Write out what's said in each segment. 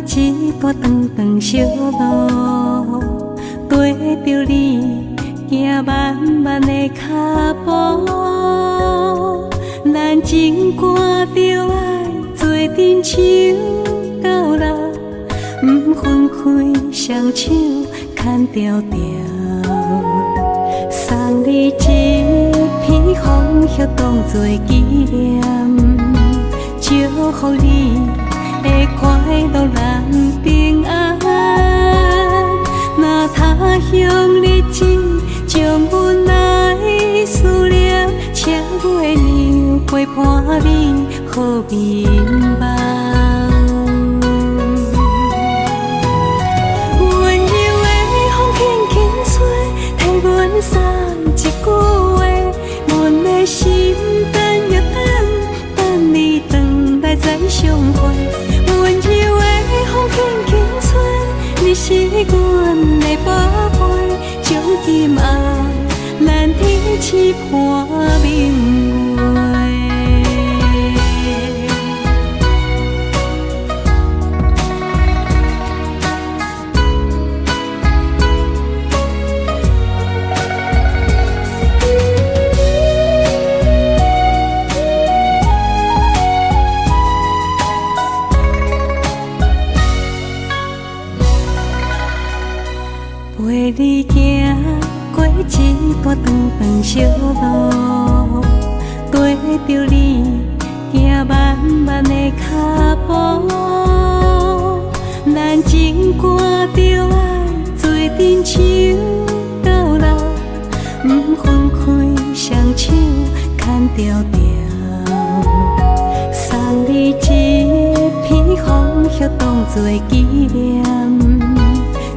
一段长长小路，跟着你行漫漫的脚步，咱情歌着爱做阵手到老，不分开双手牵条条，送你一片枫叶当作纪念，祝福你会快乐人平安。若他乡日子将阮来思念，请月亮陪伴你好眠梦。温柔的风轻轻吹，替阮送一句话，阮的心等又等，等你回来再相会。温柔的风轻轻吹，你是阮的宝贝，从今后咱天痴伴明月。陪你行过一段长长小路，跟着你行漫漫的脚步，咱情歌着爱做阵手到老，不分开双手牵条条，送你一片枫叶当作纪念，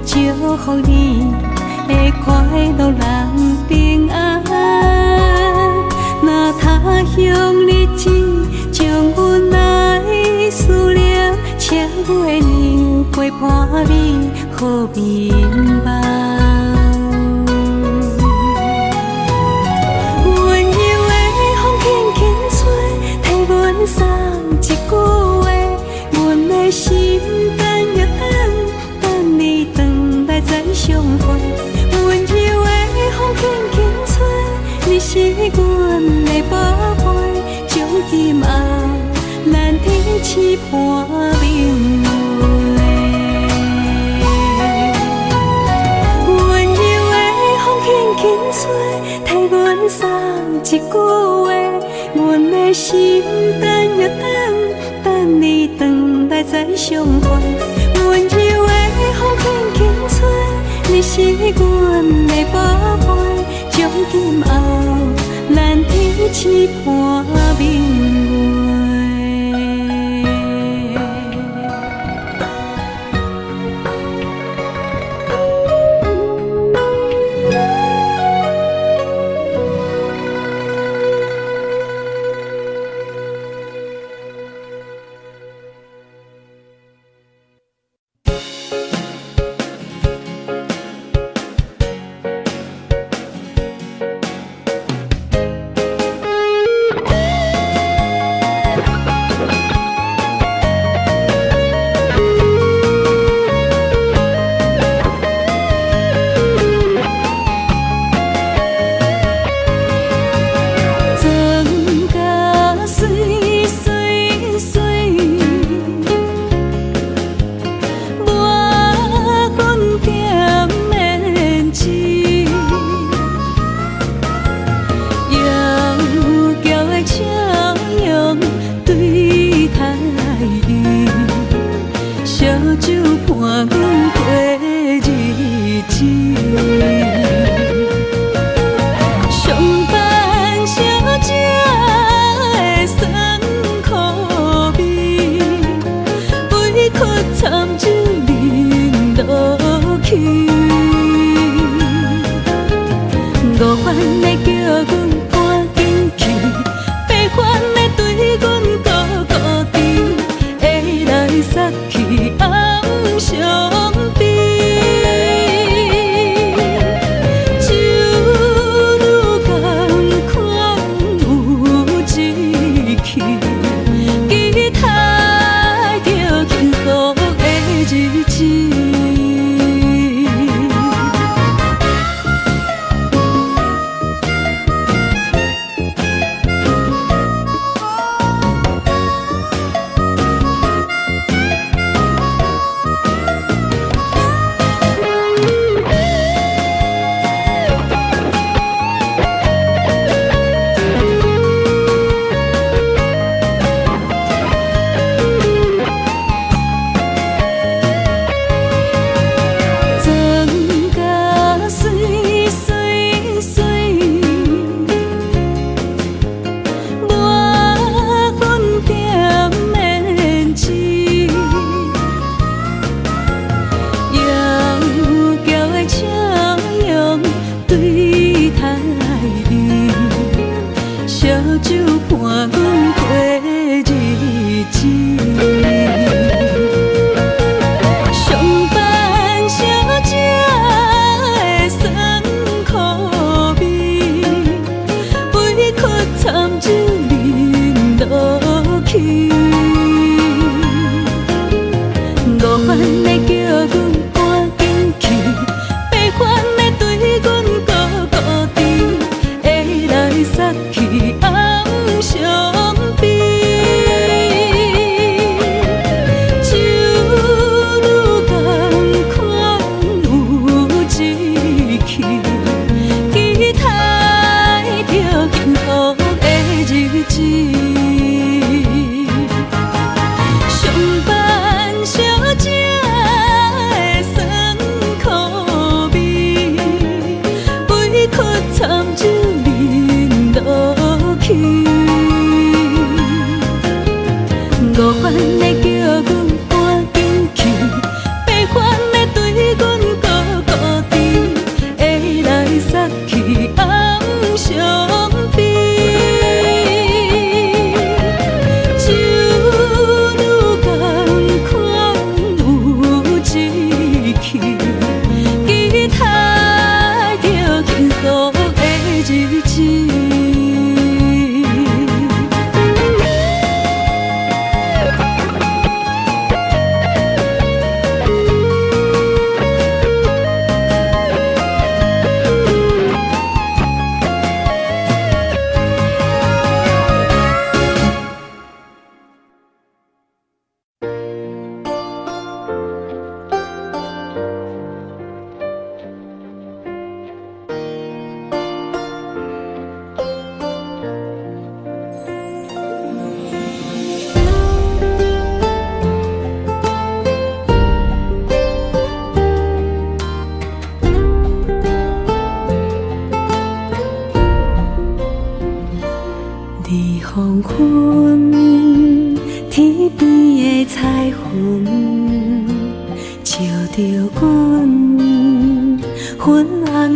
祝福你会快乐人平安。若他乡日子将阮来思念，请月亮陪伴你好眠梦。温柔的风轻轻吹，替阮送一句话，阮的心等又等，等你回来再相会。温柔的风轻轻吹，你是阮的宝贝，从今后咱天痴伴明月。温柔的风轻轻吹，替阮送一句话，阮的心等又等，等你回来再相会。温柔的风轻轻吹，你是阮的宝贝，从今后咱天痴伴明月。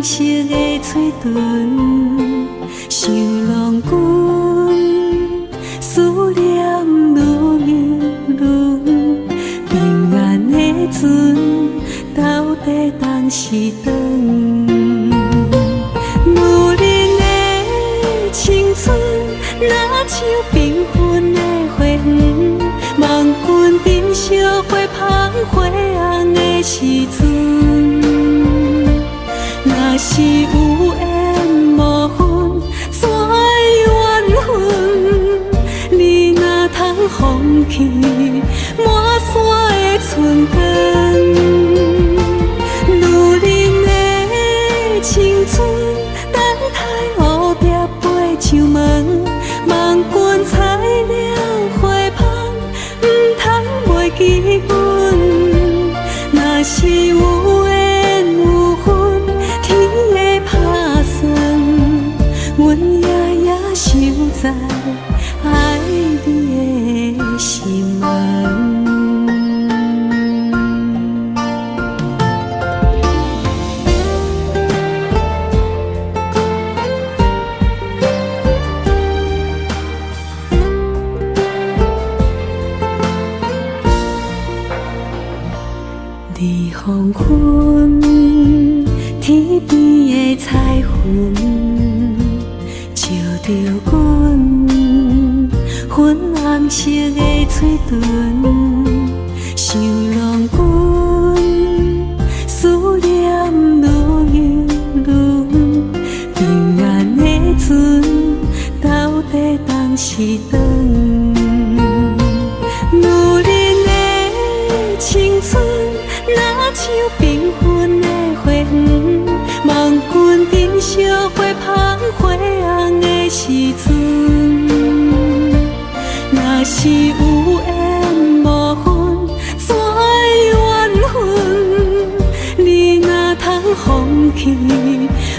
红色的嘴唇，想郎君，思念愈绵绵，平安的船到底当时长？女人的青春，若像缤纷的花园，望君珍惜花香花红的时阵。若是有缘无分，怎会缘分？你若通放弃满山的春光，女人的青春，等待蝴蝶飞上门，望君采了花香，不通袂记阮。若是有缘有分，天会打算，阮夜夜守在爱你的心门。黄昏，天边的彩云，照着阮粉红色的嘴唇，想郎君，思念愈绵绵，平安的船到底当时长？女人的青春，若像缤纷的花园，望君珍惜花香花红的时阵。若是有缘无分，怎会缘分？你若通放弃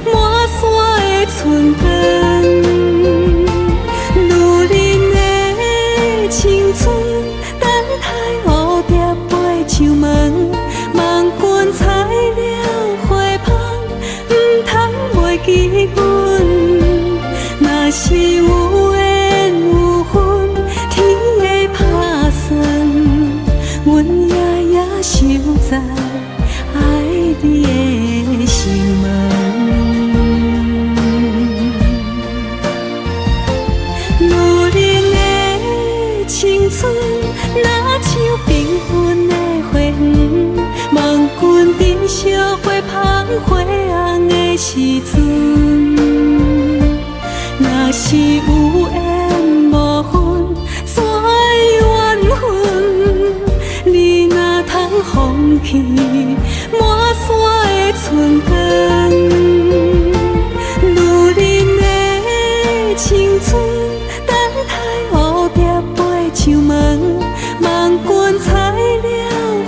满山的春光，女人的青春，等待蝴蝶飞上门，望君采了花香，不通袂记阮。若是有缘有分，天会打算，阮夜夜守在爱你的心门。女人的青春，若像缤纷的花园，望君珍惜花香花红的时阵。若是有缘无分，怎会缘分？你若通放弃满山的春光，女人的青春，等待蝴蝶飞上门，望君采了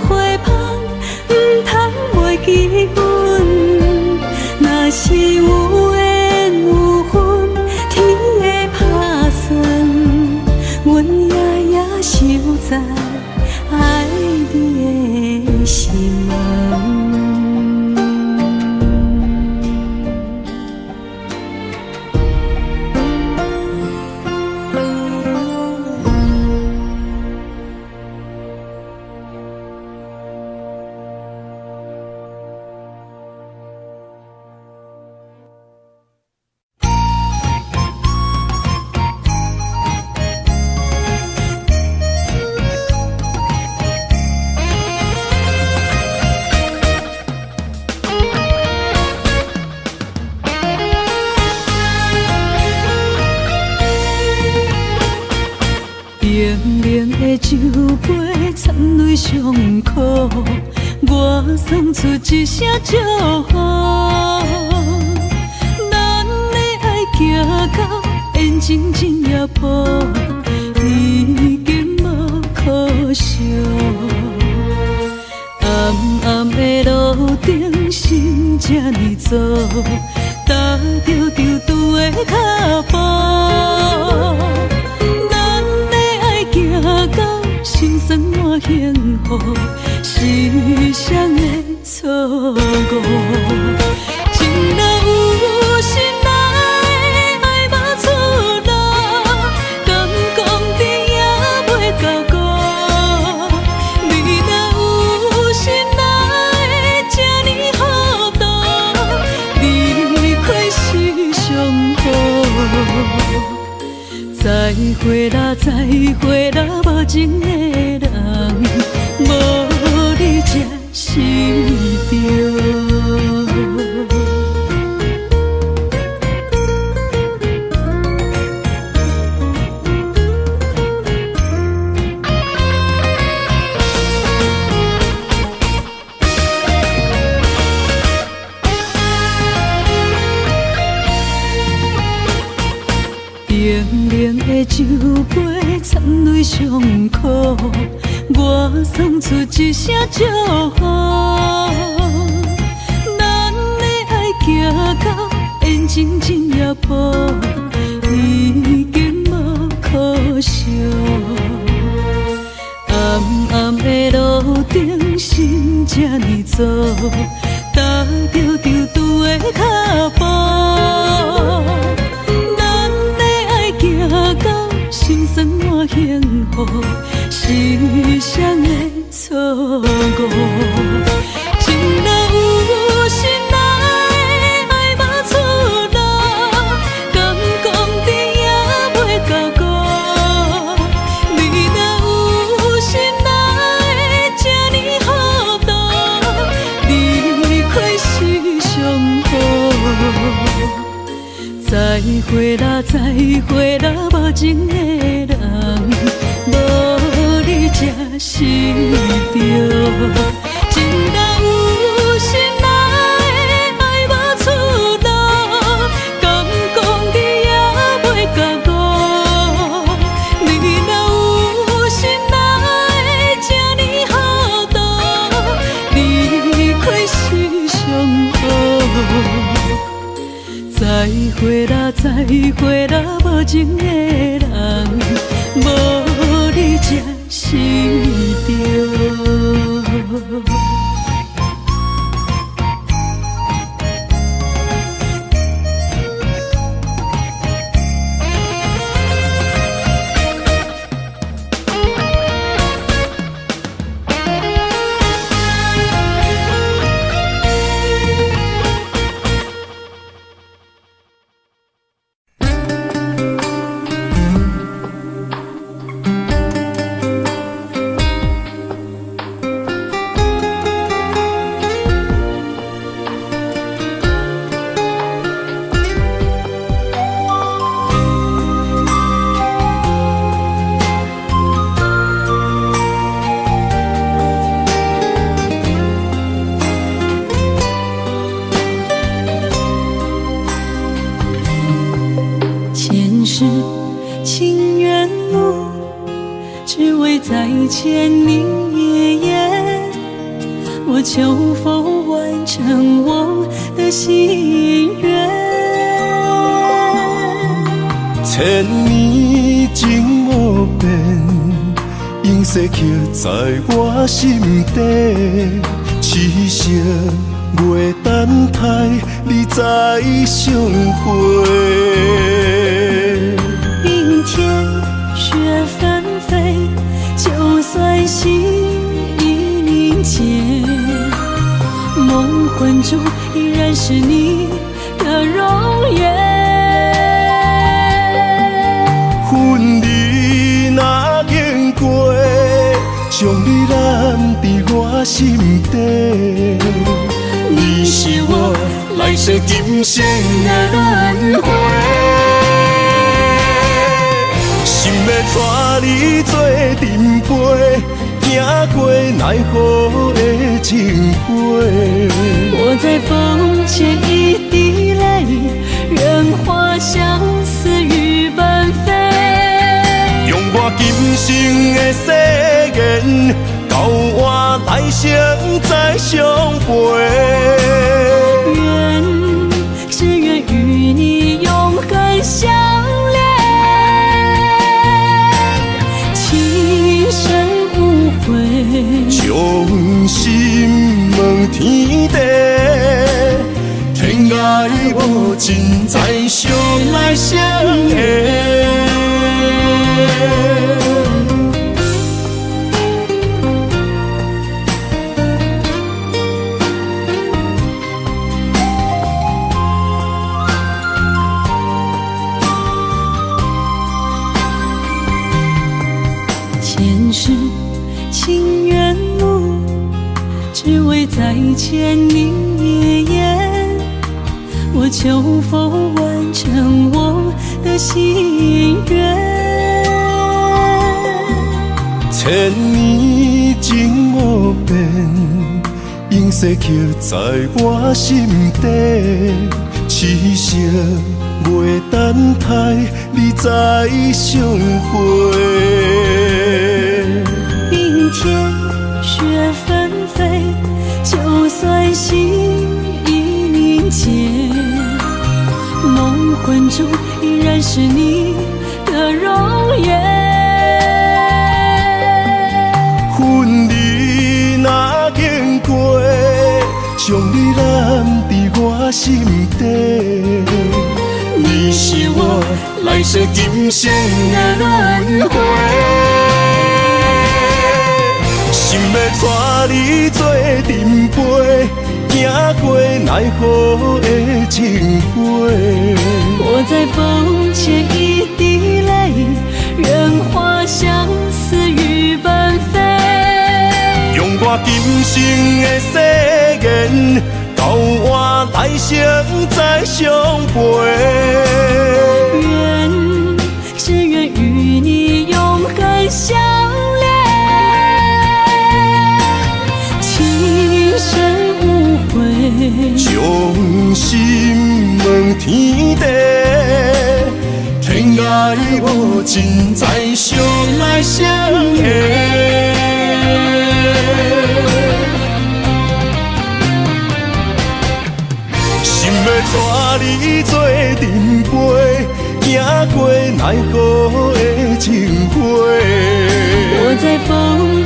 花香，不通袂记阮。若是有缘有分，天会打算，阮夜夜守在爱你的心门。冷冷的酒杯掺泪伤苦，我送出一声祝福。咱的爱行到缘尽天涯破，已经无可惜。暗暗的路顶，心这呢走，踏着丢丢的脚步。行到心酸满幸福，世上的错误，情人再会啦，再会啦，无情的人，无你才心着。冷冷的酒杯，掺泪伤苦，我送出一声祝福。咱的爱行到缘尽一夜步，已经无可惜。暗暗的路顶，心这呢走，踏着丢丢的脚步。行到心酸满幸福，是谁的错误？情若有心爱，爱无出路，敢讲你也袂甲顾。你若有心爱，这呢糊涂，离开是上好。再会啦，再会啦，无情的人，无你才心着。情若有心爱，爱无出路，敢讲你也袂甲顾。你若有心爱，这呢糊涂，离开是上好。再会啦，再会啦，无情的人，无你才心着。情缘路，只为再见你一眼。我求否完成我的心愿？千年情无变，永逝刻在我心底。痴情袂等待，你再相会。天雪纷飞，就算心已凝结，梦幻中依然是你的容颜。恨你若经过，将你揽在我心底。你是我来世今生的轮回。心要带你做阵陪，行过奈何的情杯。我在风前一滴泪，任花相思雨纷飞。用我今生的誓言，到我来生再相陪。只愿与你永恒相恋。将心问天地，天涯无尽，再相来相会。再见你也，我求否完成我的心愿。千年情无变，永逝刻在我心底。痴惜袂等待你再相会。明天雪纷飞，就算心已凝结，梦魂中依然是你的容颜。分离若经过，将你揽在我心底。你是我来世今生的轮回，心要带你做阵陪，行过奈何的情杯。我在风前一滴泪，愿化相思雨奔飞。用我今生的誓言，交换来生再相陪。只愿与你永恒相恋，情深无悔，将心问天地，天涯无尽，再相来相会。心要带你做阵陪，行过奈何的情花。我在风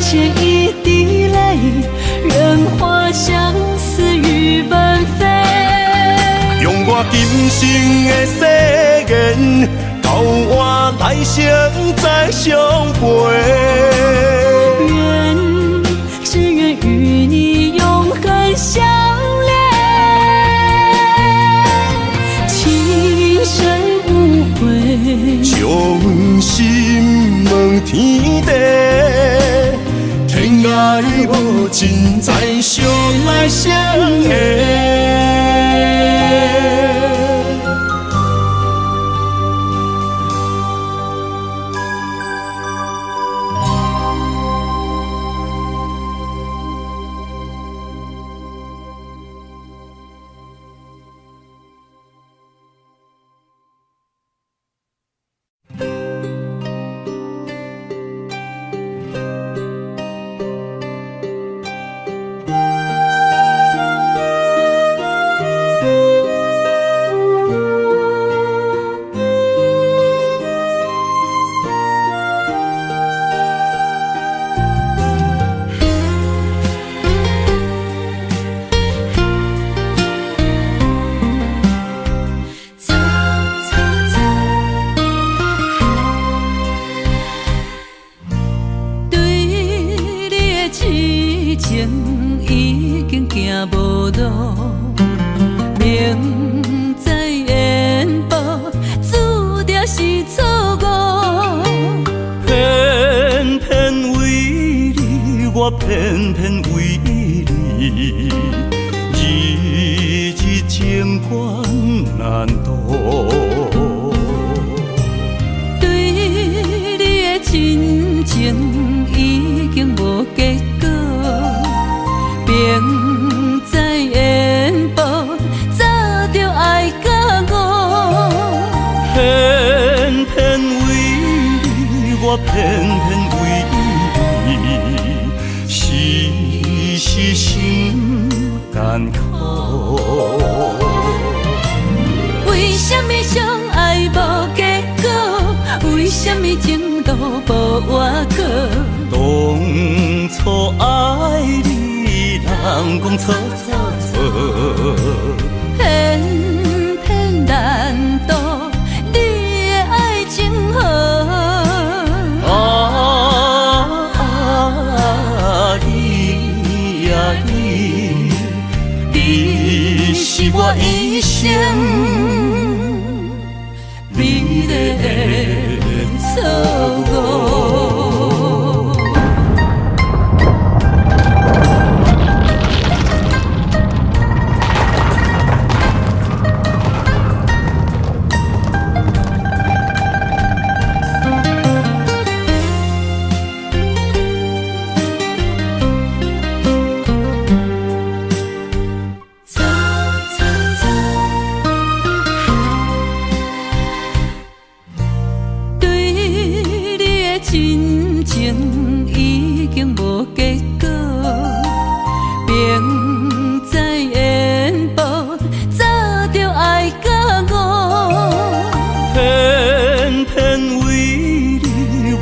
前一滴泪，愿化相思雨奔飞。用我今生的誓言，交换来生再相陪。只愿与你永恒相恋，情深无悔，将心问天地，天涯无尽，再相来相会。偏偏为你，日日情关难渡。对你的真情已经无结果，明知缘报，早就爱甲我。偏偏为你，我偏偏为你。时心艰苦，为什么相爱无结果？为什么情路无外口？当初爱你，人讲错错错，偏偏难渡你的爱情河。你是我一生美丽的错误。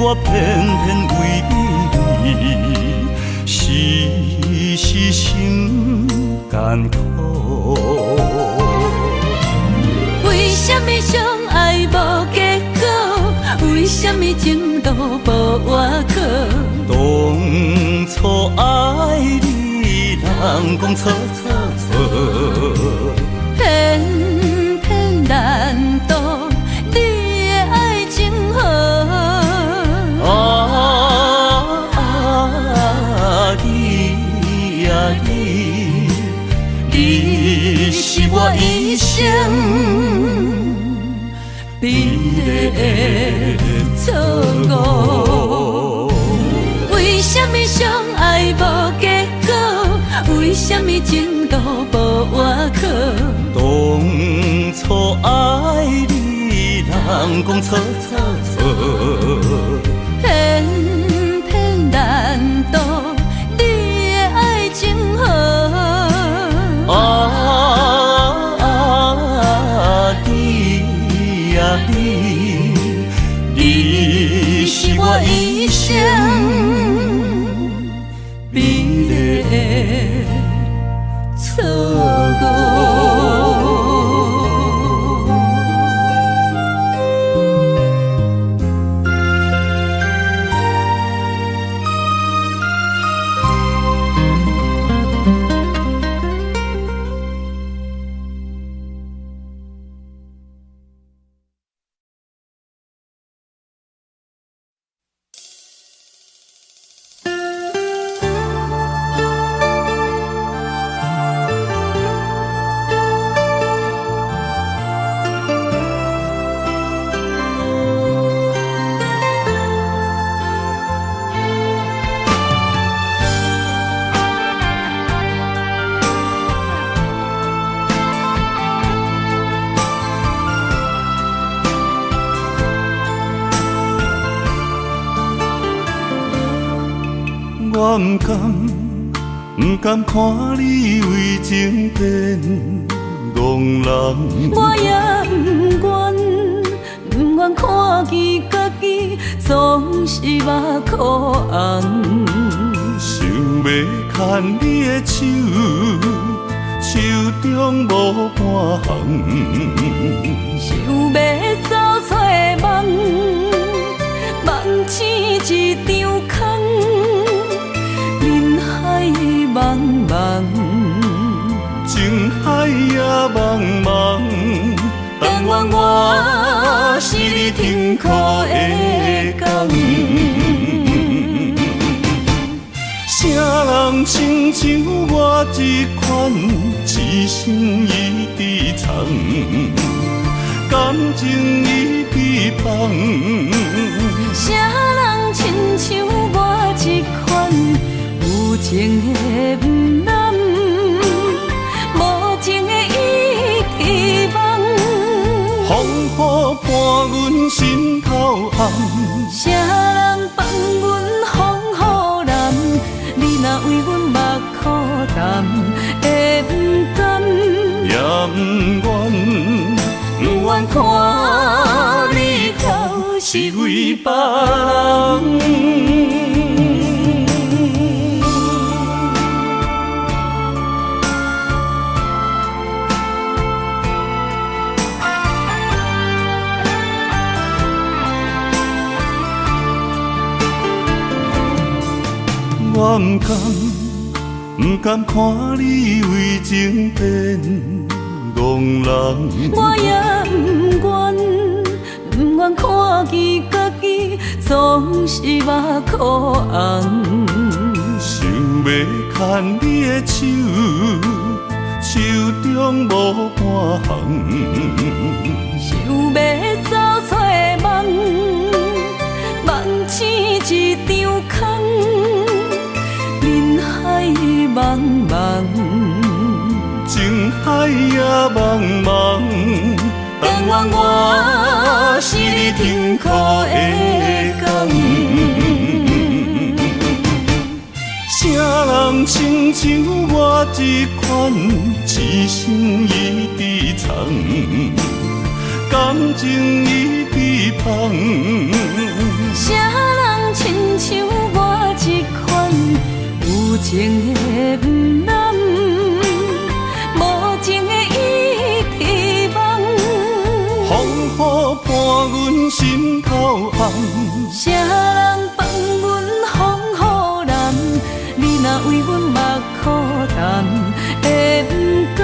我偏偏为你，时时心艰苦。为什么相爱无结果？为什么情路无外口？当初爱你，人讲错错错，偏偏难渡你的爱情河。你啊你，你是我一生美丽的错误。为什么相爱无结果？为什么情路无外口？当初爱你，人讲错错错，偏偏难渡你的爱情河。你啊你，你是我一生美丽的错误。我不甘看你为情变憨人，我也不愿看见家己总是目眶红。想要牵你的手，手中无半项。想要走出梦，梦醒一场空。人海茫茫，情海也茫茫，但愿我是你停靠的港。啥人亲像我这款痴心已伫藏，感情已被放。啥人亲像我这款有情的不男，无情的已遗忘。风雨伴阮心头暗，啥人放阮风雨男？你若为阮目苦淡，会不甘？也不愿，不愿看你头是为别人。我不甘看你为情变憨人，我也不愿看见家己总是目眶红。想要牵你的手，手中无半项。想要走出梦，梦醒一场空。人海茫茫，情海也茫茫，但愿我是你停靠的港。啥人亲像我这款痴心已伫藏，感情已被放。啥人像我这款有情的不男，无情的伊伫梦。风雨伴阮心头红，谁人放阮风雨男？你若为阮目苦淡，会不甘？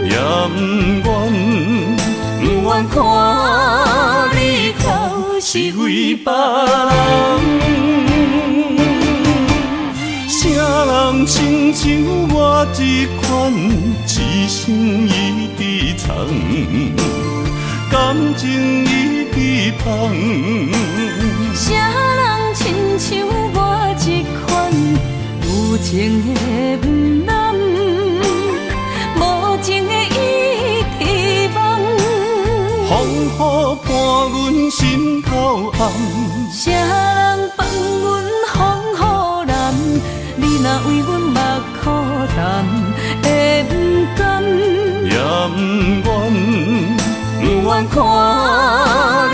也不愿，不愿看你哭是为别人。谁人亲像我这款，一生伊伫藏，感情伊伫放。谁人亲像我这款有情的不男，无情的伊伫梦。风雨伴阮心头红，谁人放阮风雨男？你若为阮目苦淡，会不甘？也不愿，不愿看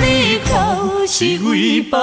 你哭是为别人。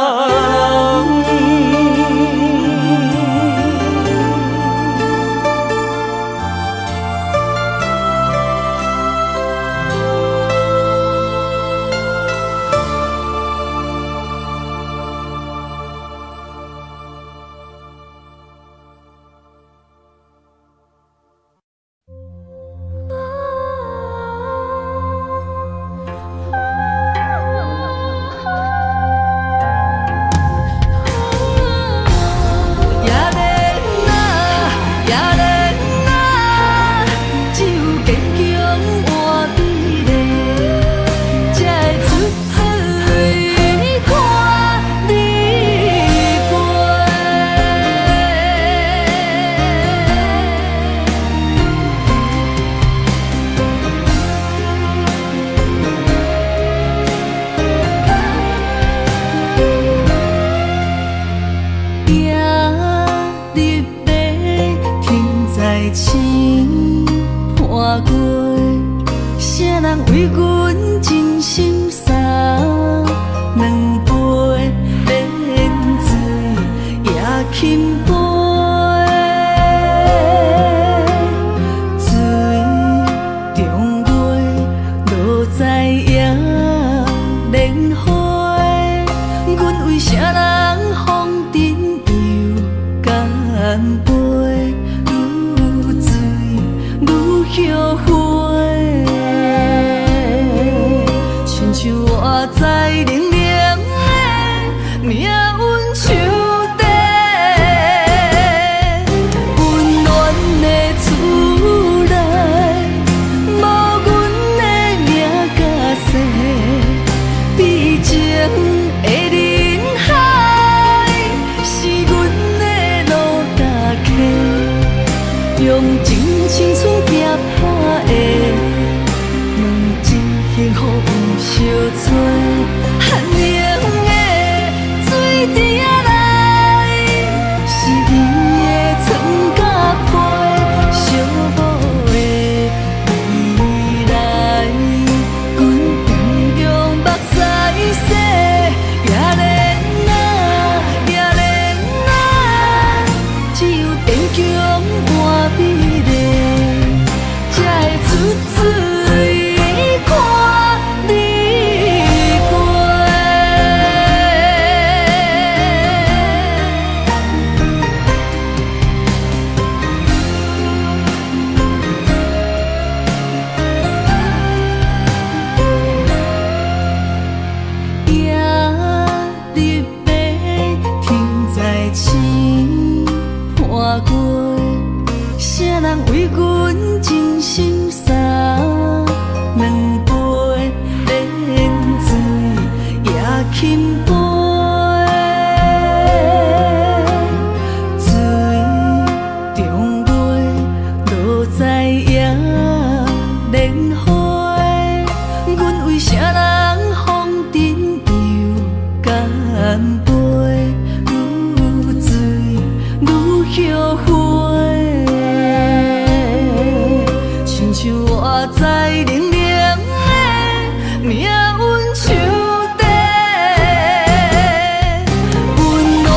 温暖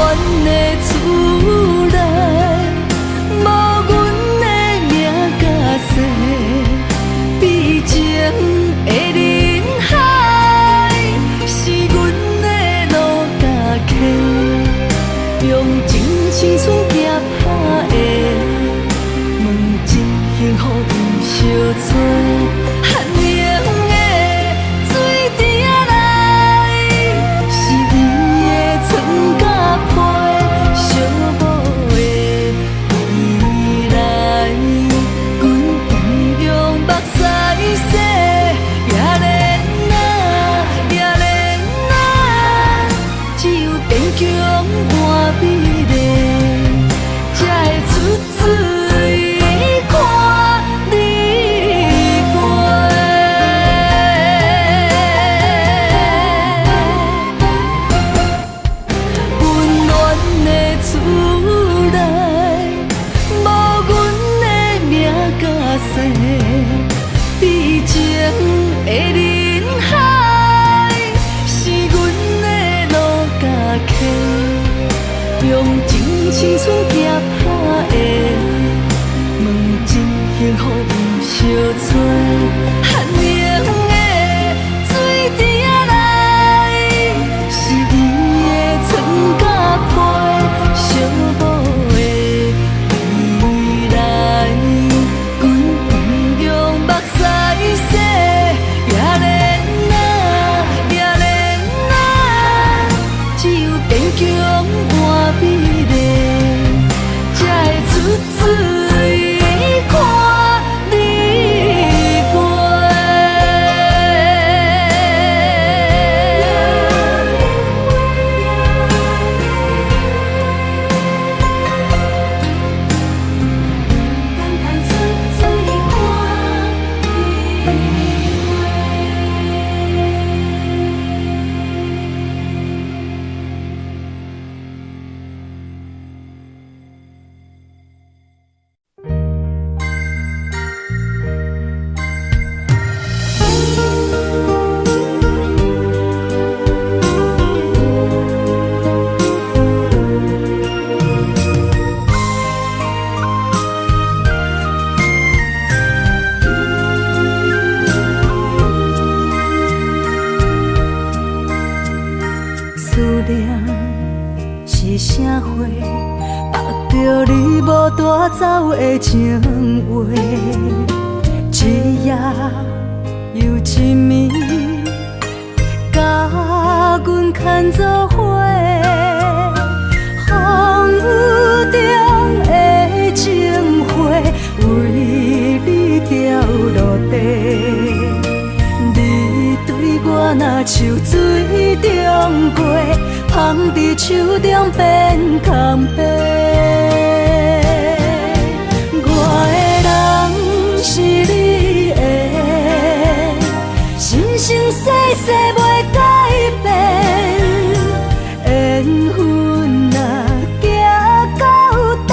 的青春行拍的，问真幸福有相找，寒冷的水滴仔来，是伊的床甲被，寂寞的未来，阮不用目屎洗，也连啊，也连啊，只有坚强换美丽，才会出水看你过。思念是啥货？目着你无带走的情话，一夜又一暝，甲阮牵做伙。风雨中的情花，为你掉落地。你对我若像水中过，放伫手中变空白。我的人是你的，生生世世袂改变。缘分若行到底，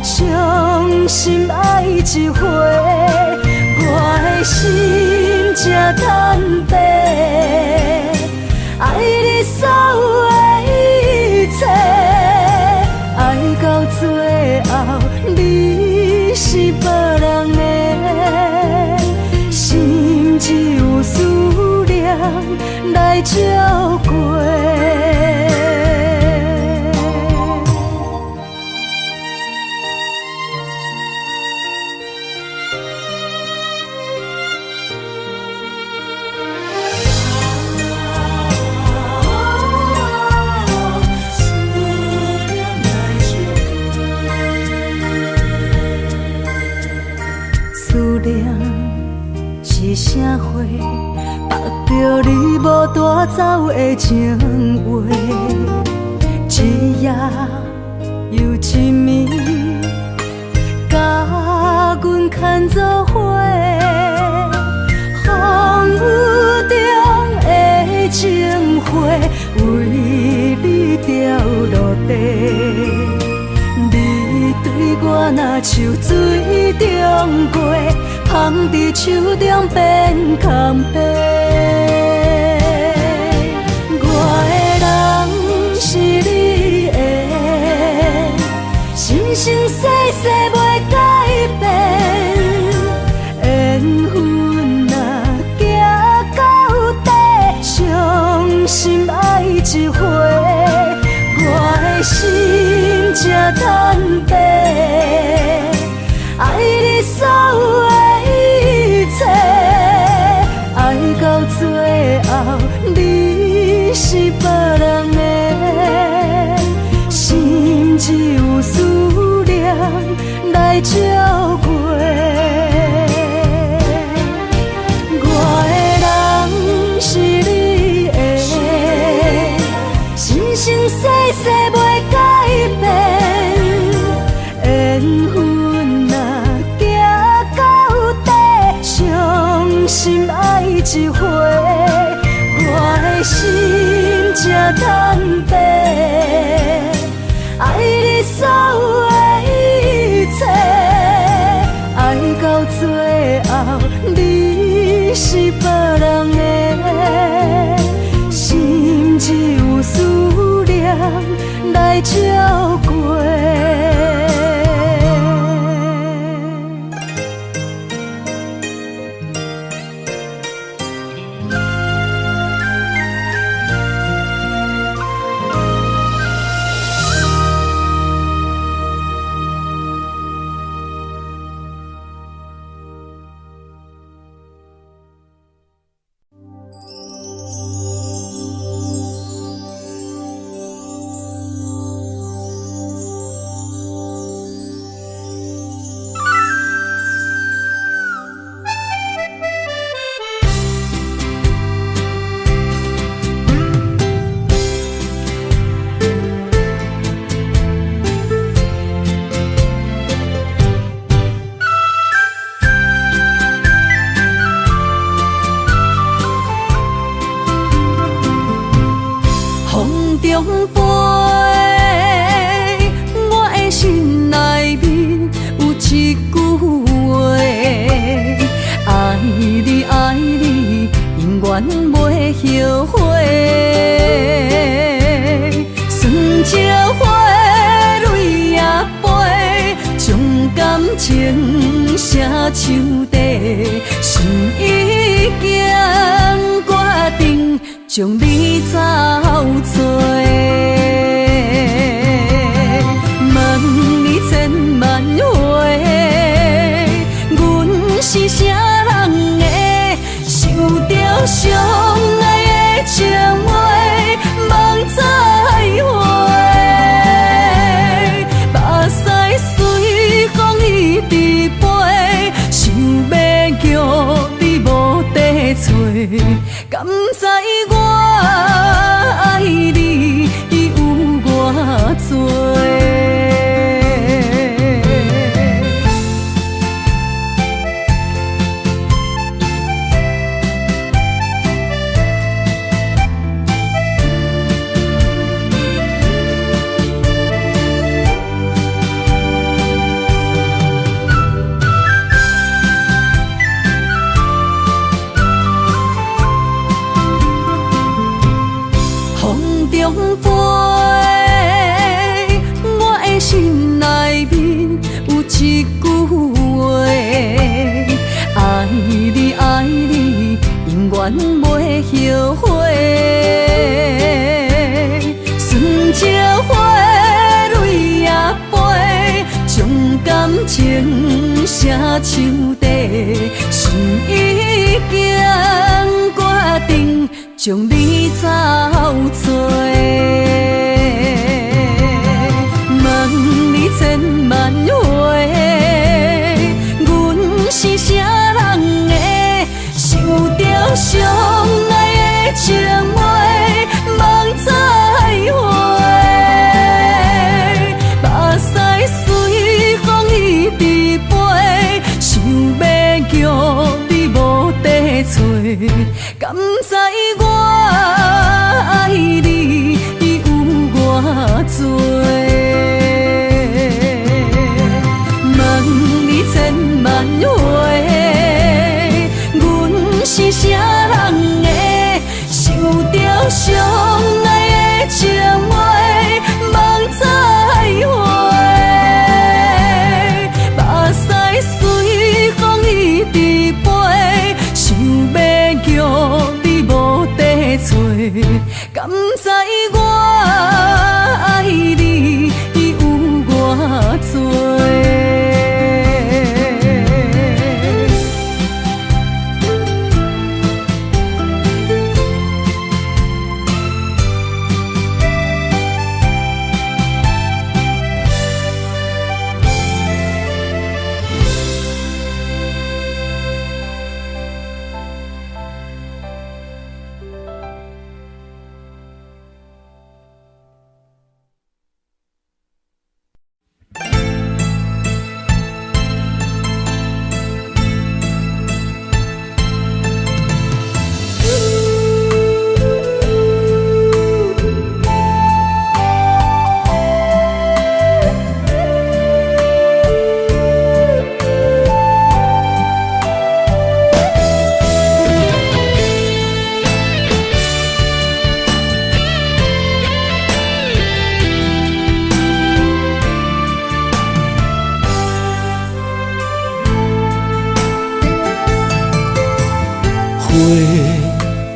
伤心爱一回。我的心才坦白，爱你所有的一切，爱到最后你是别人的，心只有思念来照过。思念是啥货？目着你无带走的情话，一夜又一暝，甲阮牵做伙。风雨中的情花，为你掉落地。你对我若像水中过，放伫手中变空白。我的人是你的，生生世世袂改变。缘分若行到底，伤心爱一回。我的心才坦白，爱你所有的一切，爱到最后你是别人的，心只有思念来照过。我的人是你的，生生世世袂改变。缘分若行到底，伤心爱一回。我的心才坦白，爱你所有的一切，爱到最后你是别人的，心只有思念来照过。中飞，我的心内面有一句话：爱你爱你，永远袂后悔。酸椒花泪也飞，将感情写手底，心已经决定将你走做。问你千万回，阮是啥人的，受着伤爱的情话，梦再会。目屎随风一直飞，想要叫你无地找，敢知我爱你有偌多？中飞，我的心内面有一句话：爱你爱你，永远袂后悔。酸椒花泪也飞，将感情写手底，心已经决定将你走做。问你千万回，阮是啥人的，受着伤爱的情话，梦再会。目屎随风一直飞，想要叫你无地找，敢知我爱你有偌多？问你千万回，阮是啥人的，受着伤爱的情话，梦再会。目屎随风一直飞，想要叫你无地找，敢知我爱你有偌多？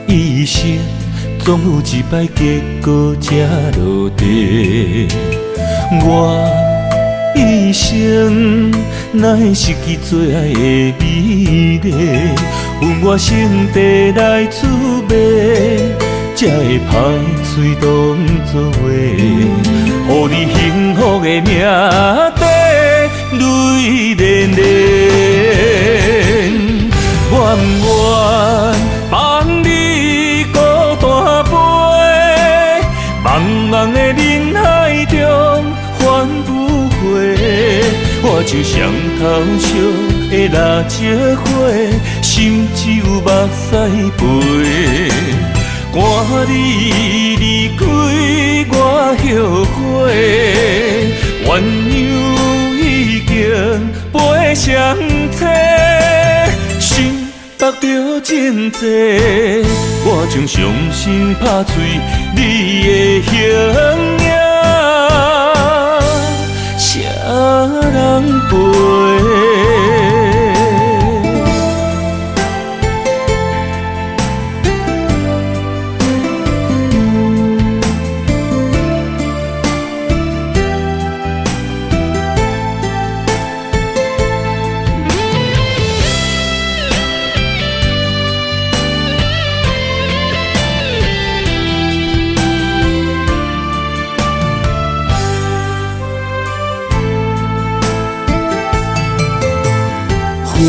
一生总有一摆结果才落地，我一生哪会失去最爱的美丽？阮我心地来滋味，才会歹嘴当作话，予你幸福的命地泪连连。愿不愿放你孤单飞，茫茫的人海中返不回。我就像头烧的蜡烛火，心只有目屎飞。赶你离开，后悔，鸳鸯已经飞上天，心目着真多，我将伤心拍碎你的形影，谁人陪？花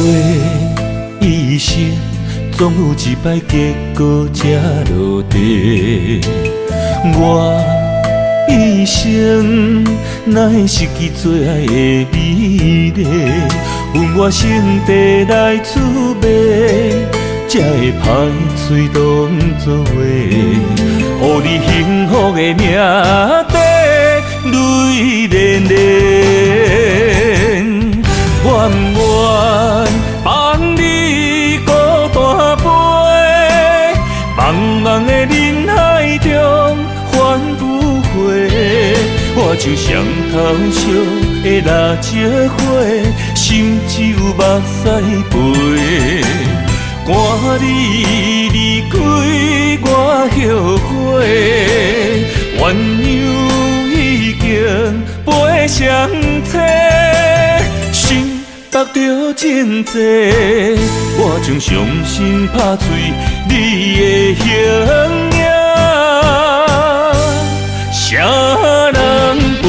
一生总有一摆结果才落地，我一生哪会失去最爱的美丽？阮我心地来滋味，才会歹嘴当作话，予你幸福的名地泪连连。愿不愿放你孤单飞，茫茫的人海中返不回。我就像头烧的蜡烛火，心只有目屎飞。赶你离开我后悔，鸳鸯已经飞上天。目着真多，我将伤心拍碎你的形影，谁人陪？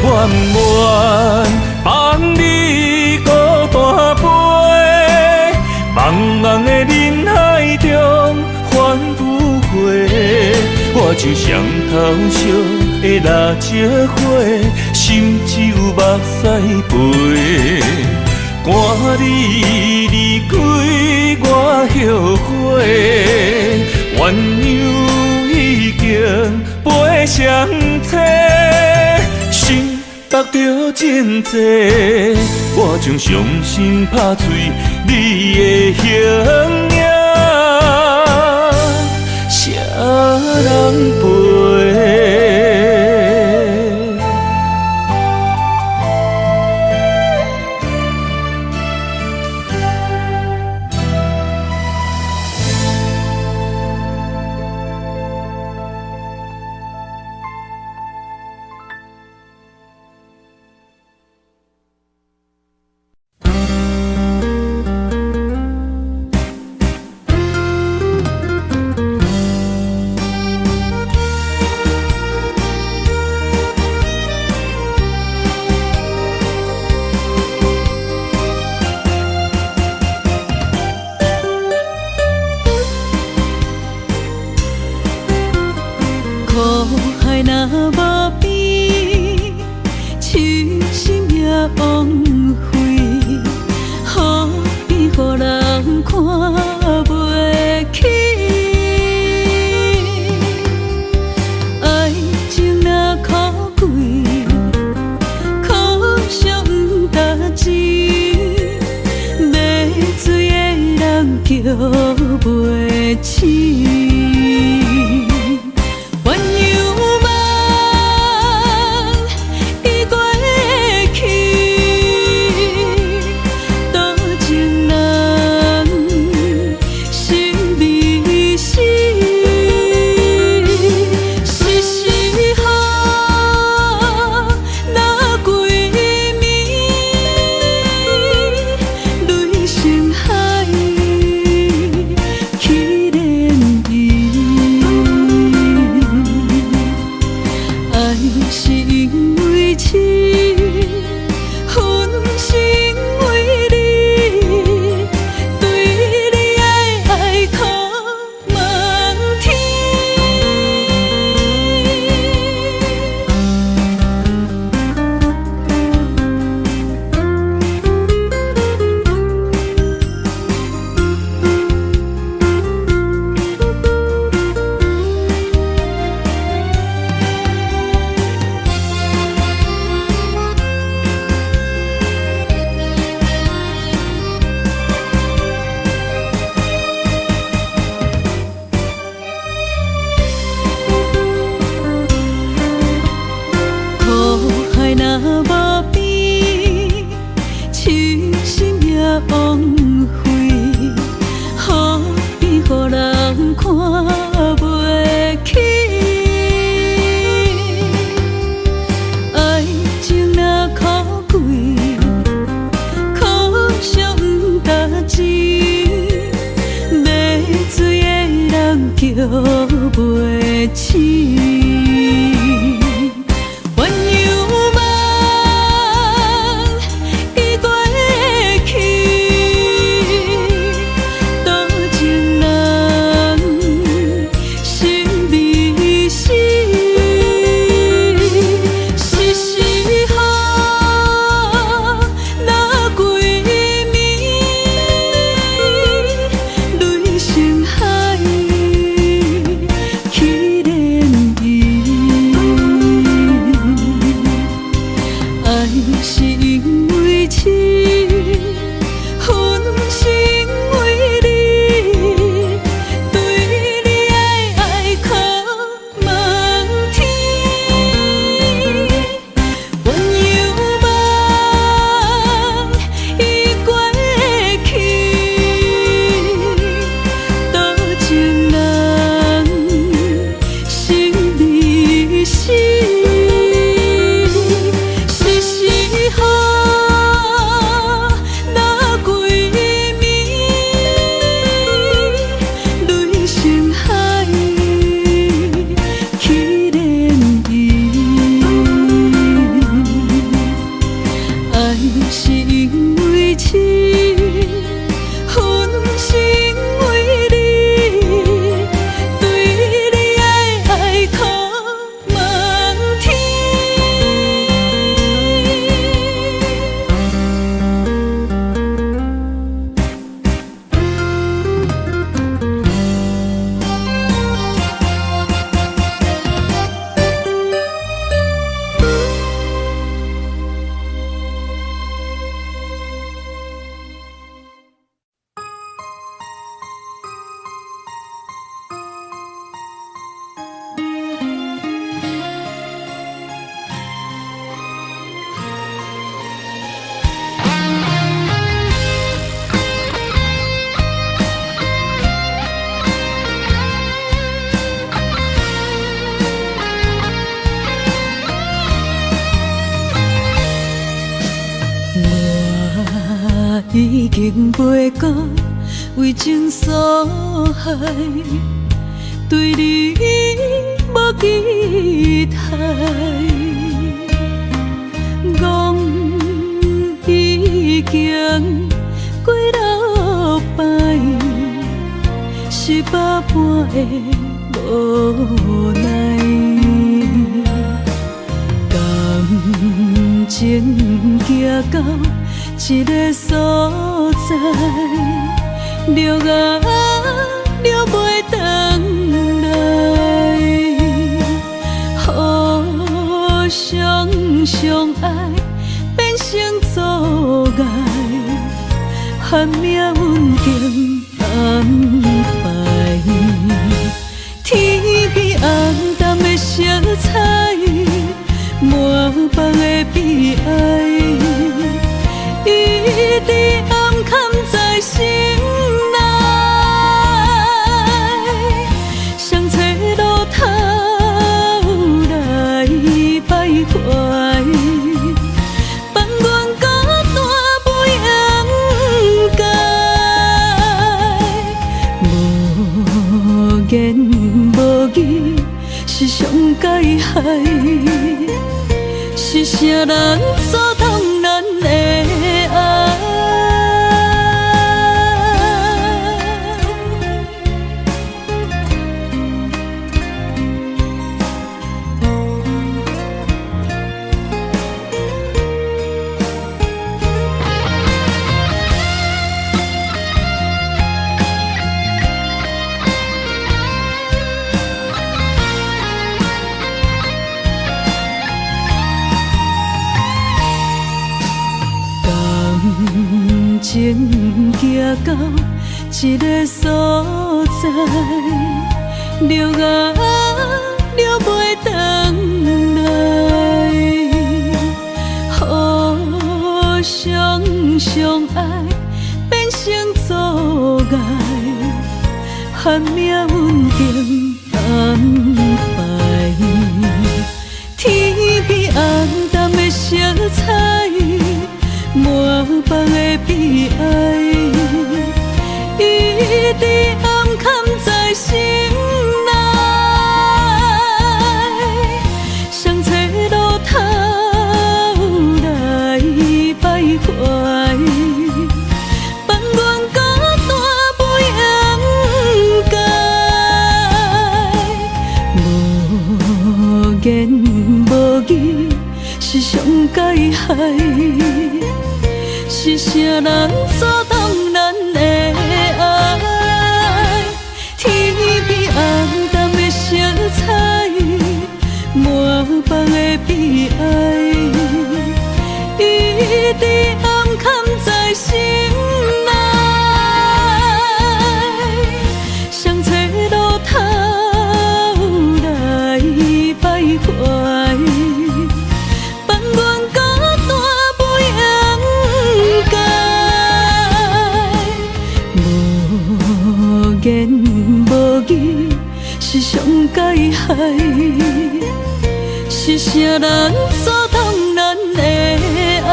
愿不愿放你孤单飞，茫茫的人海中返不回。我就像头烧的蜡烛火，心只有目屎飞。赶你离开我后悔，鸳鸯已经飞上天。心目着真多，我将伤心拍碎你的形影，谁人陪？去。叫袂醒。鸳鸯梦已过去，多情人心未死。是时候若归暝，泪成海去涟漪。爱是因为痴，恨是因为你，对你爱靠问天。鸳鸯梦已过去，多情人心未死。是时候若归暝，泪成海去涟漪。爱是因为痴，恨是因为你，对你爱靠问天。我已经袂到为情所害，对你无期待。讲已经过6摆，是百般的无奈。感情行到一个所在，了啊了袂回来，互相相爱变成阻碍，害命运定安排。天边红淡的色彩，满腹的悲哀，一直暗藏在心内，相找路头来徘徊，放阮孤单不应该，无言无语是上解害，是啥人阻挡咱的爱？感情行到一个所在，了啊了袂回来，互相相爱变成阻碍，害命运定安排。天边红淡的色彩，满腹的悲哀，一直暗藏在心人阻挡咱的爱？天边暗淡的色彩，满房的悲哀，一直暗藏在心内。谁找路头来徘徊？放阮孤单不应该，无言无语是上解害，是啥人阻挡咱的爱？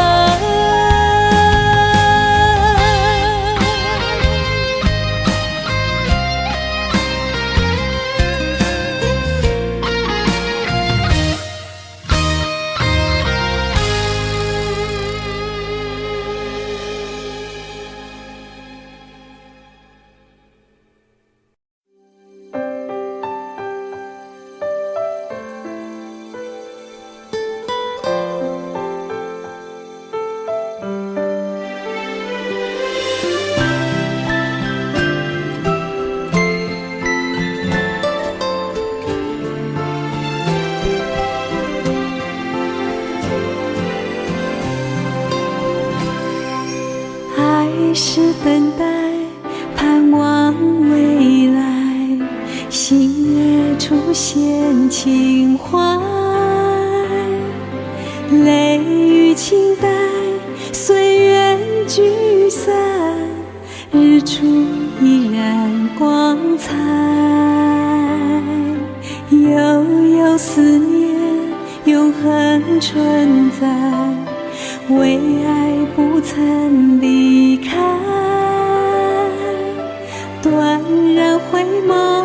是等待，盼望未来，心儿出现情怀，泪与情带，岁月聚散，日出依然光彩，悠悠思念，永恒存在。为爱不曾离开，断然回眸，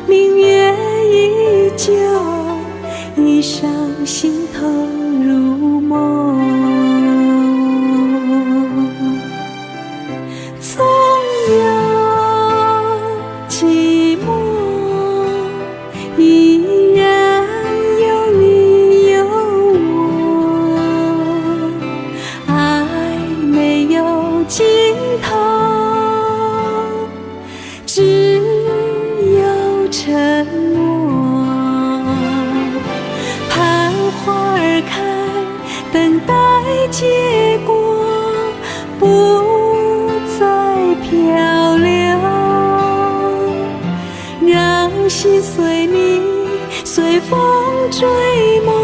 明月依旧，一伤心头入梦。总有寂寞，依然有你有我，爱没有尽头，只有沉默。盼花儿开，等待结果，不再漂流，让心随你，随风追梦，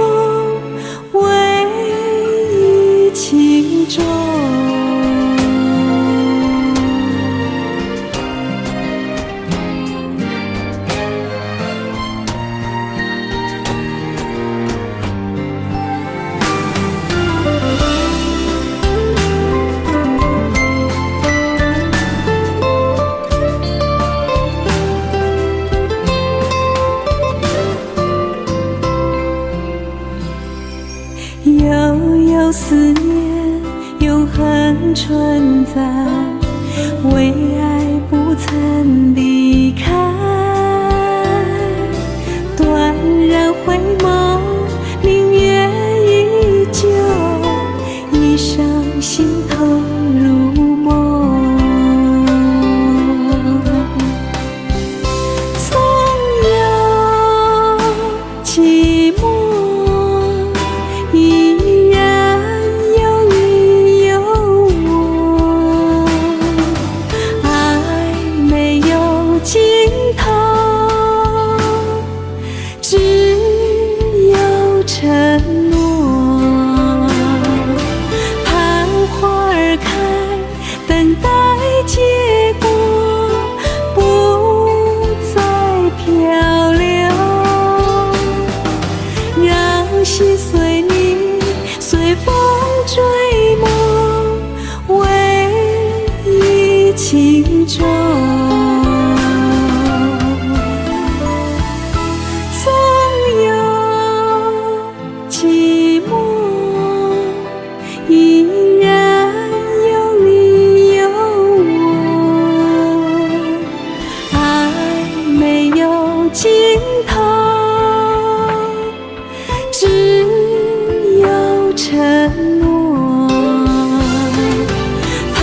唯一情衷。悠悠思念，永恒存在，为爱不曾离开，断然回眸，明月依旧，一伤心头入梦。总有寂寞，依然有你有我，爱没有尽头，只有承诺。盼花儿开，等待结果，不再漂流，让心随你，随风追梦，唯一情衷。总有寂寞，依然有你有我，爱没有尽头，只有承诺。盼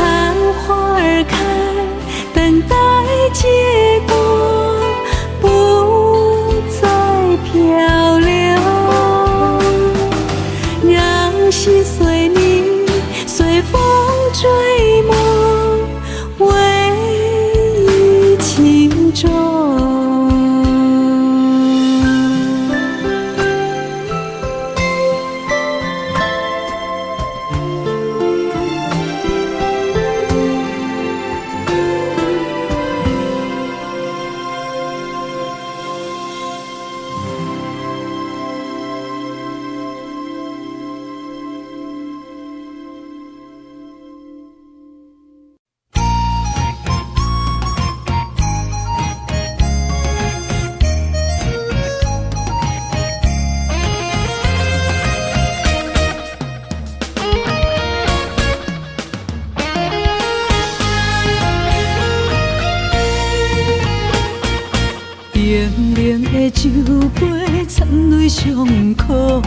冷冷的酒杯掺泪伤苦，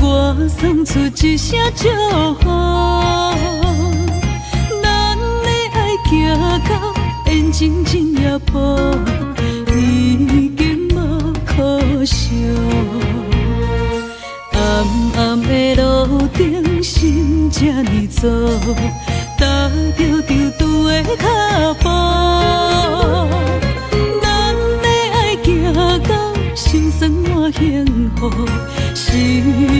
我送出一声祝福。咱的爱行到变成真夜谱，已经无可惜。暗暗的路顶，心这呢走，踏着丢丢的脚步。行到心酸满幸福，世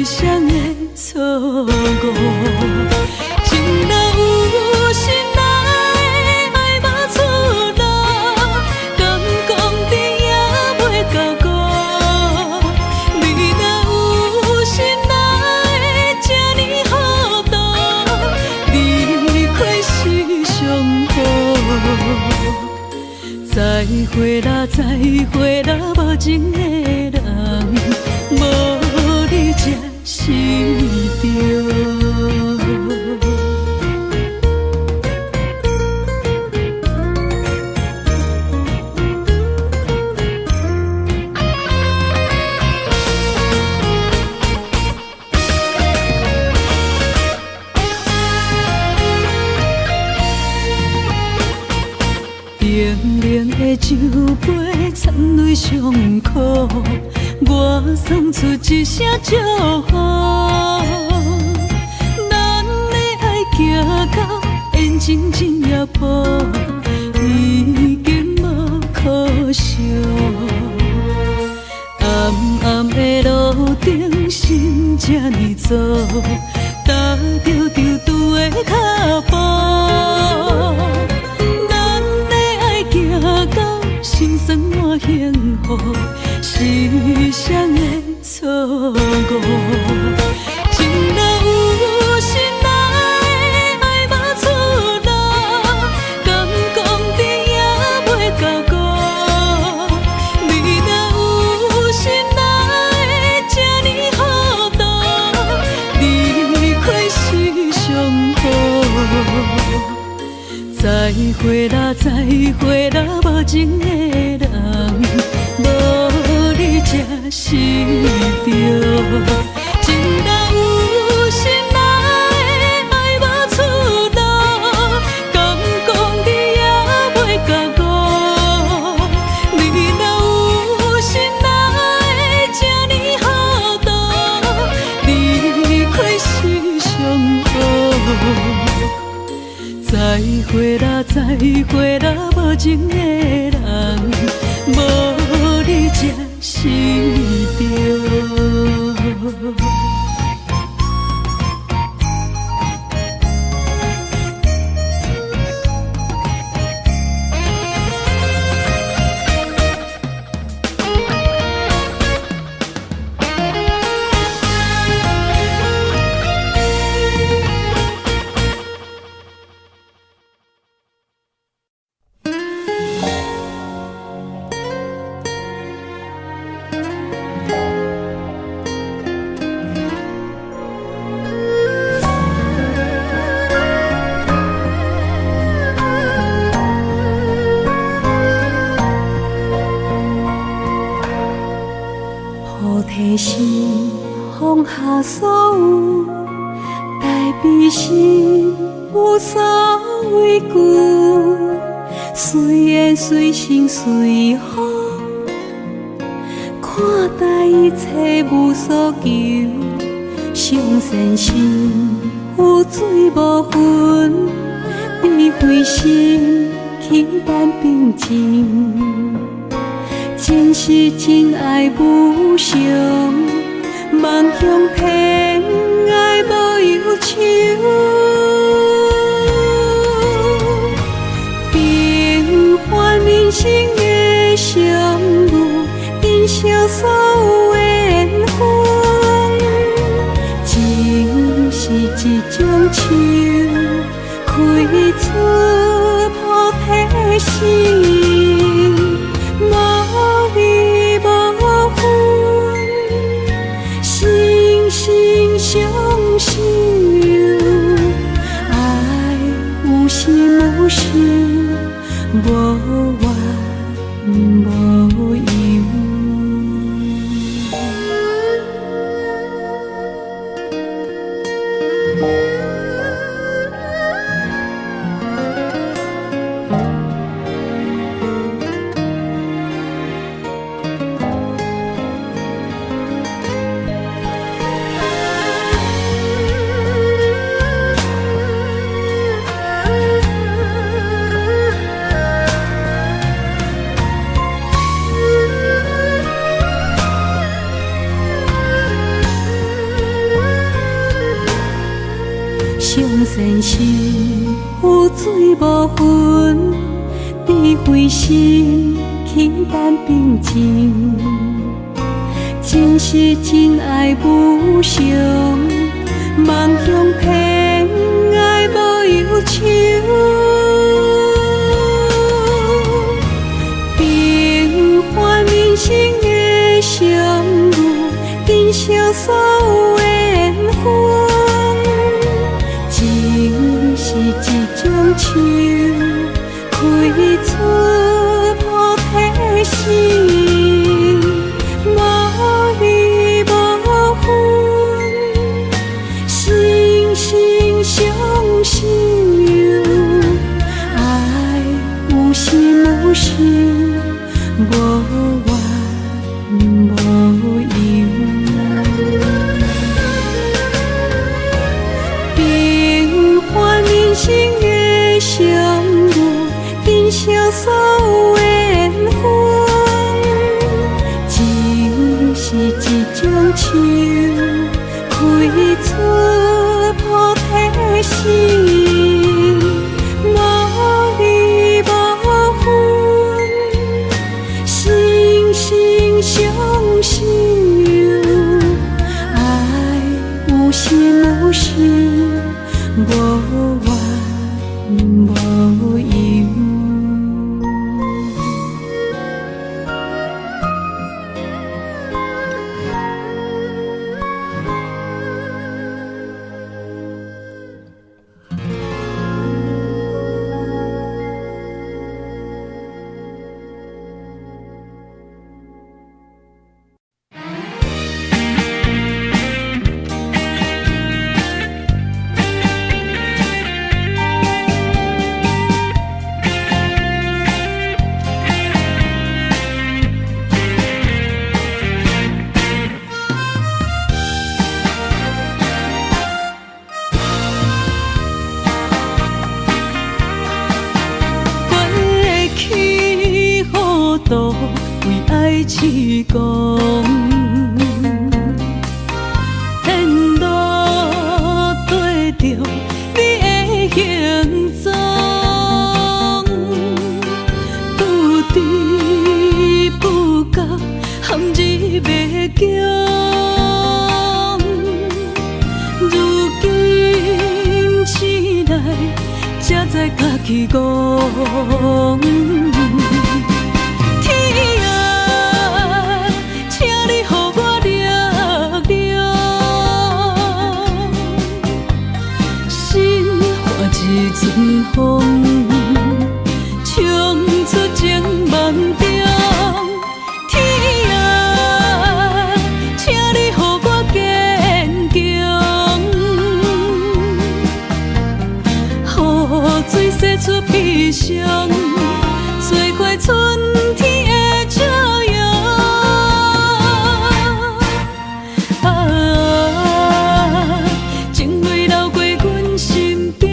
上的错误。情若有心来，爱无出路，敢讲你也袂到顾。你若有心来，这呢好渡，离开是上好。再会啦，再会啦，无情的人，无你才是对。冷冷的酒杯掺泪伤苦，我送出一声祝福。咱的爱行到变成真夜谱，已经无可惜。暗暗的路顶，心这呢走，踏着丢丢的脚步。行到心酸满幸福，世上的错误。情若有心来，爱无出路，敢讲你也袂到顾。你若有心来，这呢好渡，离开是上好。再会啦，再会啦，无情的人，无你才是对。情若有心来，爱无出路，敢讲你也袂到顾。你若有心来，这呢好渡，离开是上好。再会啦，再会啦，无情的人，无你才是对。心放下所有，待悲心无所畏惧。随缘随心随风，看待一切无所求。上善心有水无分，悲悲心轻淡平静。真是真爱无常，梦向天爱无忧愁。平凡人生的相遇，珍惜所有的缘分。情是一种树，开出菩提心。无离无分，心心相惜，爱有心无事，无怨无尤。前世有水无分，智慧心轻淡平静，真是真爱无常，梦乡偏爱无忧愁。平凡人生的相遇，珍惜所有的缘分。情是一种树，开出菩提心，无离无分，心心相惜。爱有心有事，无怨无尤。平凡人生的相遇，珍惜所有的缘分。情是一种树，开出菩提心，无离无分，心心相惜。爱有心有事，无怨无尤。为爱痴狂，天路对着你的形状，不知不觉陷入迷宫。如今醒来，才知家己戆。一阵风，冲出情梦中。天啊，请你予我坚强，雨水洗出悲伤，做过春天的朝阳。情泪流过阮心中。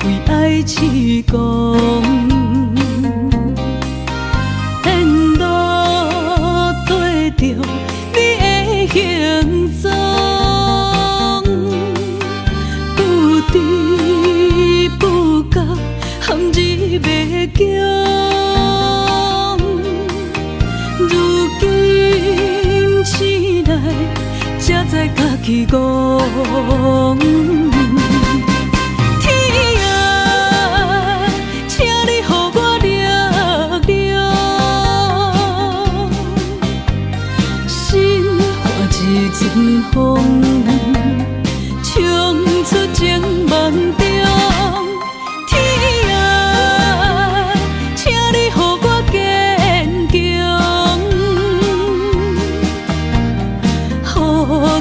为爱痴狂，天路对着你的形状，不知不觉陷入迷宫。如今醒来，才知家己戆。一阵风，冲出情梦中。天啊，请你予我坚强，雨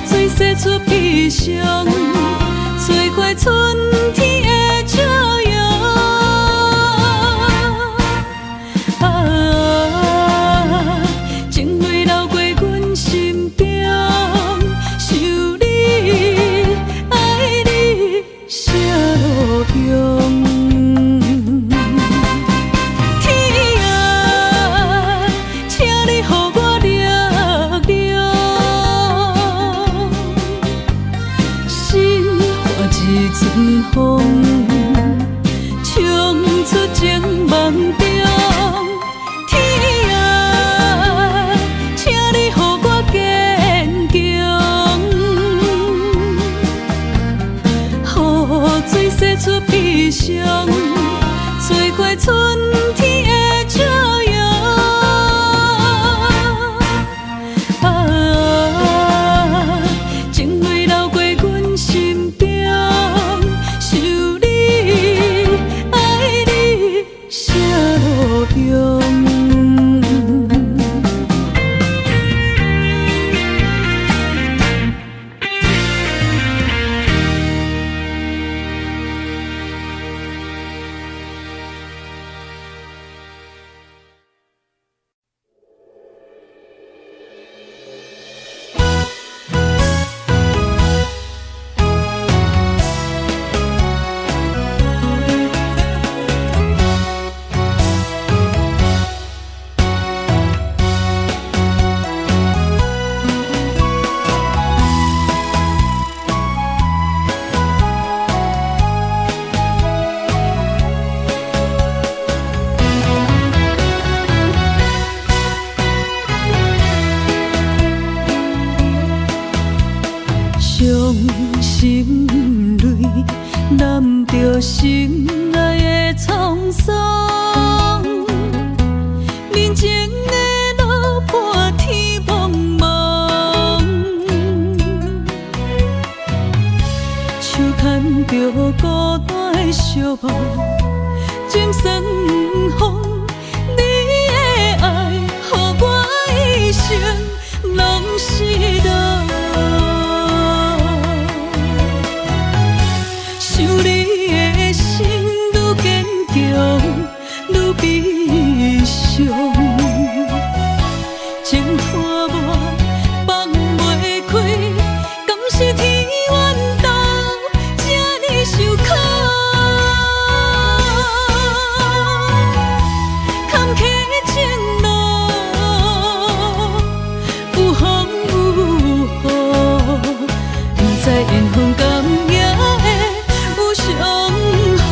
水洗出悲伤，做过春天的朝阳。理想，做过春天的朝阳。啊，情泪流过阮心中，想你，爱你，啥路用？伤心泪，揽着心内的沧桑，面前的路伴天茫茫，手牵着孤单的寂寞，今生风，你的爱，予我一生拢是道。想你的心愈坚强，愈悲伤，情看我放袂开，敢是天怨斗，这呢受苦。坎坷情路，有风有雨，不知缘分甘也会有相逢。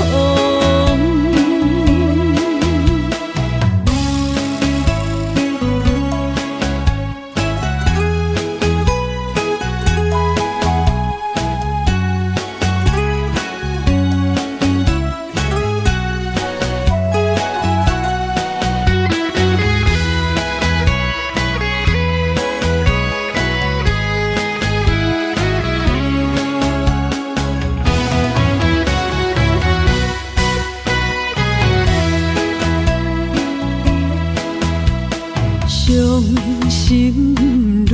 伤心泪，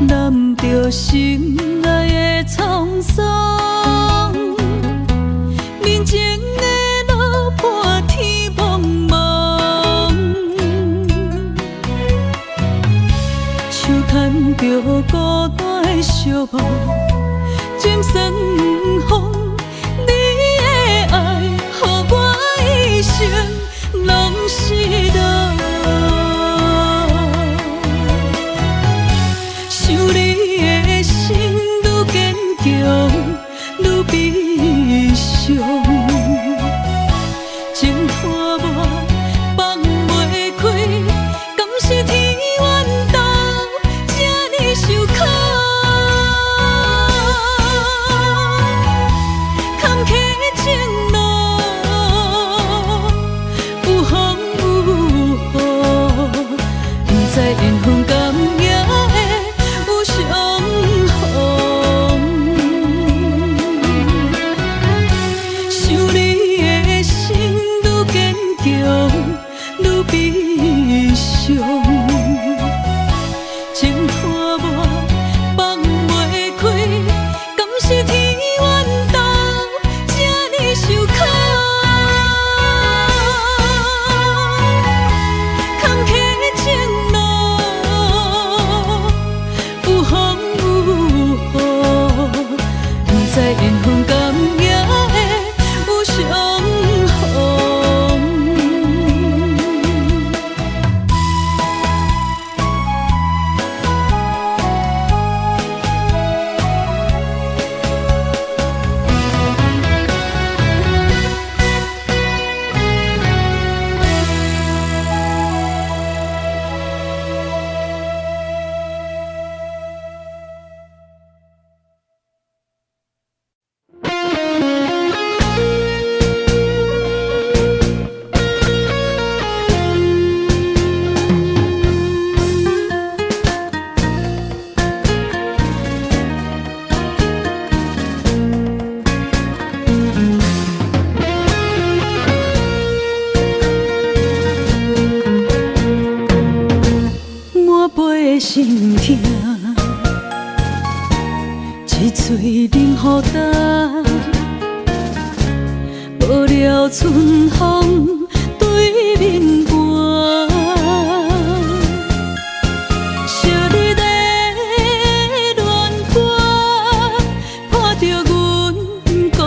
揽着心内的沧桑，面前的路伴天茫茫，手牵着孤单的寂寞，今生风，你的爱，予我一生拢是道。想你的心愈坚强，愈悲伤，情看我放袂开，敢是天怨斗，这呢受苦。坎坷情路，有风有痛，一嘴冷雨干，无聊春风对面寒。惜你在恋歌，破着阮孤单，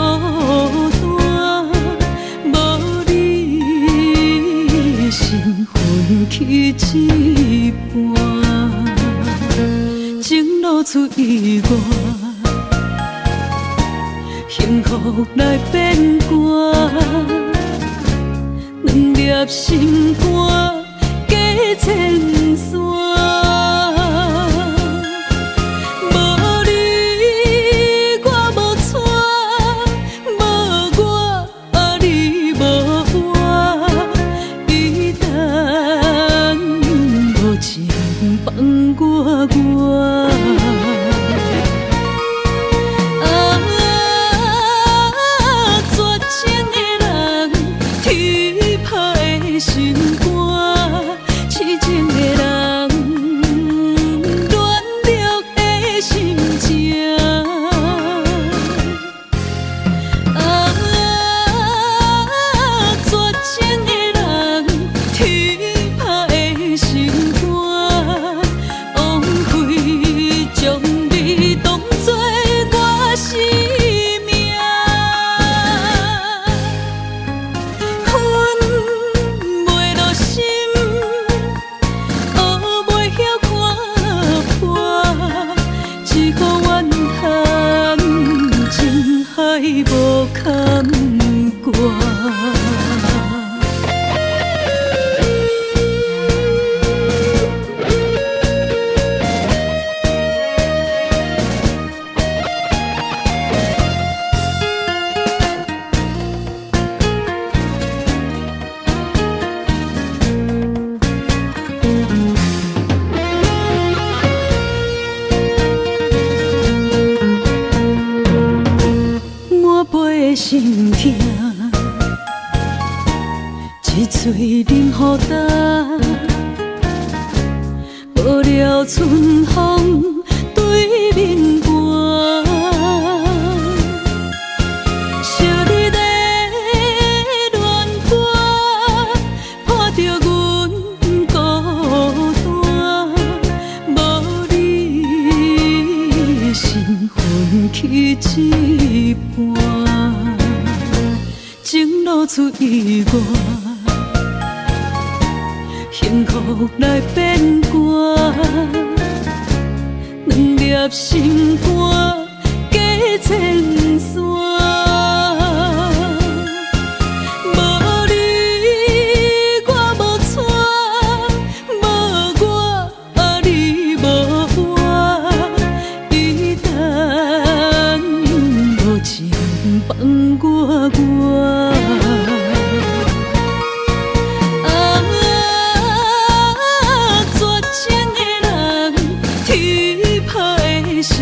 无你心分去一半，情路出意外。幸福来变卦，两粒心肝加千山。无你我无带，无我你无我，伊等无情放我。心肝，痴情的人，乱了的心情。绝情的人，天拍的心肝，枉费将你当作我生命。无坎坷。心痛，一嘴冷雨干，无聊春风对面寒。惜你在恋歌，破着阮孤单，无你心分去一半。情路出意外，幸福来变卦，两粒心肝加千山。无你我无带，无我你无我，伊等无情放我。绝情的人，天拍的心